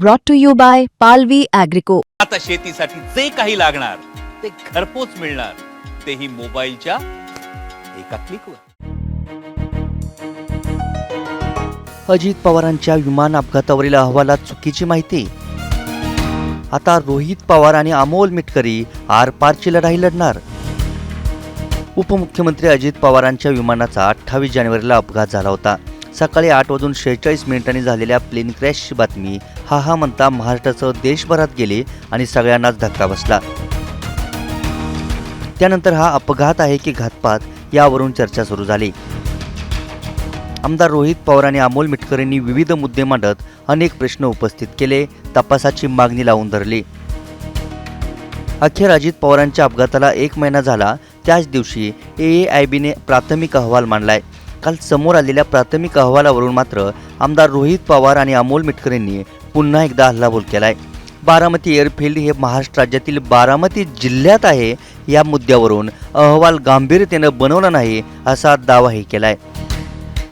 brought to you by Palvi Agrico. आता शेतीसाठी जे काही लागणार ते घरपोच मिळणार, तेही मोबाईलच्या एका क्लिकवर. अजित पवारांच्या विमान अपघातावरील अहवालात चुकीची माहिती. आता रोहित पवार आणि अमोल मिटकरी आरपारची लढाई लढणार. उपमुख्यमंत्री अजित पवारांच्या विमानाचा 28 जानेवारीला अपघात झाला होता. सकाळी 8:46 झालेल्या प्लेन क्रॅशची बातमी हा म्हणता महाराष्ट्रासह देशभरात गेली आणि सगळ्यांनाच धक्का बसला. त्यानंतर हा अपघात आहे की घातपात यावरून चर्चा सुरू झाली. आमदार रोहित पवार आणि अमोल मिटकरींनी विविध मुद्दे मांडत अनेक प्रश्न उपस्थित केले, तपासाची मागणी लावून धरली. अखेर अजित पवारांच्या अपघाताला 1 महिना झाला. त्याच दिवशी AAIBने प्राथमिक अहवाल मांडलाय. काल समोर आलेल्या प्राथमिक अहवालावरून मात्र आमदार रोहित पवार आणि अमोल मिटकरींनी पुन्हा एकदा हल्लाबोल केलाय. बारामती एअरफील्ड हे महाराष्ट्र राज्यातील बारामती जिल्ह्यात आहे या मुद्द्यावरून अहवाल गांभीर्यतेनं बनवला नाही असा दावाही केलाय.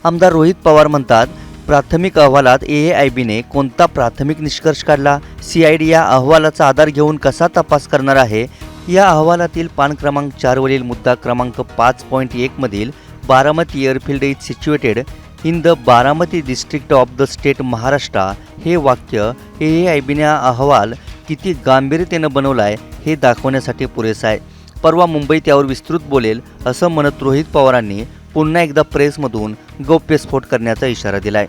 आमदार रोहित पवार म्हणतात, प्राथमिक अहवालात AAIBने कोणता प्राथमिक निष्कर्ष काढला? CID या अहवालाचा आधार घेऊन कसा तपास करणार आहे? या अहवालातील पान क्रमांक 4 वरील मुद्दा क्रमांक 5.1 मधील Baramati airfield is situated in the Baramati district of the state Maharashtra हे वाक्य AAIBने अहवाल किती गांभीर्यतेनं बनवलाय हे दाखवण्यासाठी पुरेसं आहे. परवा मुंबईत यावर विस्तृत बोलेल असं म्हणत रोहित पवारांनी पुन्हा एकदा प्रेसमधून गौप्यस्फोट करण्याचा इशारा दिलाय.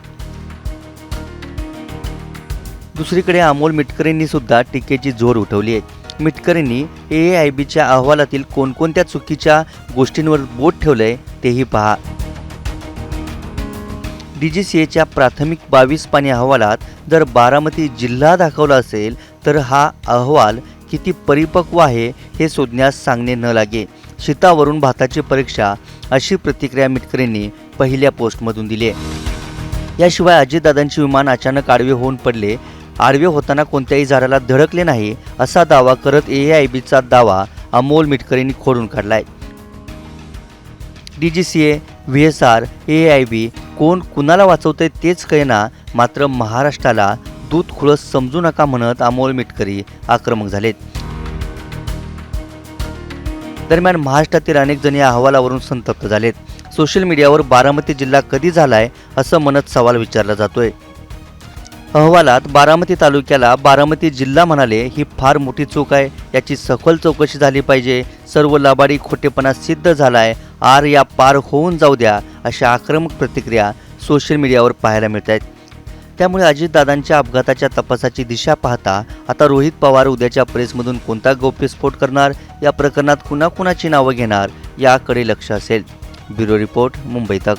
दुसरीकडे अमोल मिटकरींनी सुद्धा टीकेची जोर उठवली आहे. मिटकरींनी AAIBच्या अहवालातील कोणकोणत्या चुकीच्या गोष्टींवर बोट ठेवलंय तेही पहा. DGCAच्या प्राथमिक 22 पानी अहवालात जर बारामती जिल्हा दाखवला असेल तर हा अहवाल किती परिपक्व आहे हे शोधण्यास सांगणे न लागे. शीतावरून भाताची परीक्षा अशी प्रतिक्रिया मिटकरींनी पहिल्या पोस्टमधून दिली आहे. याशिवाय अजितदादांचे विमान अचानक आडवे होऊन पडले. आडवे होताना कोणत्याही झाडाला धडकले नाही असा दावा करत AAIBचा दावा अमोल मिटकरींनी खोडून काढलाय. DGCA, VSR, AAIB कोण कुणाला वाचवतंय तेच कळेना, मात्र महाराष्ट्राला दूध खुळस समजू नका म्हणत अमोल मिटकरी आक्रमक झालेत. दरम्यान महाराष्ट्रातील अनेक जण या अहवालावरून संतप्त झालेत. सोशल मीडियावर बारामती जिल्हा कधी झालाय असं म्हणत सवाल विचारला जातोय. अहवालात बारामती तालुक्याला बारामती जिल्हा म्हणाले ही फार मोठी चूक आहे. याची सखोल चौकशी झाली पाहिजे. सर्व लबाडी खोटेपणा सिद्ध झालाय. आर या पार होऊन जाऊ द्या अशा आक्रमक प्रतिक्रिया सोशल मीडियावर पाहायला मिळत आहेत. त्यामुळे अजितदादांच्या अपघाताच्या तपासाची दिशा पाहता आता रोहित पवार उद्याच्या प्रेसमधून कोणता गौप्यस्फोट करणार, या प्रकरणात कुणाकुणाची नावं घेणार याकडे लक्ष असेल. ब्युरो रिपोर्ट, मुंबई तक.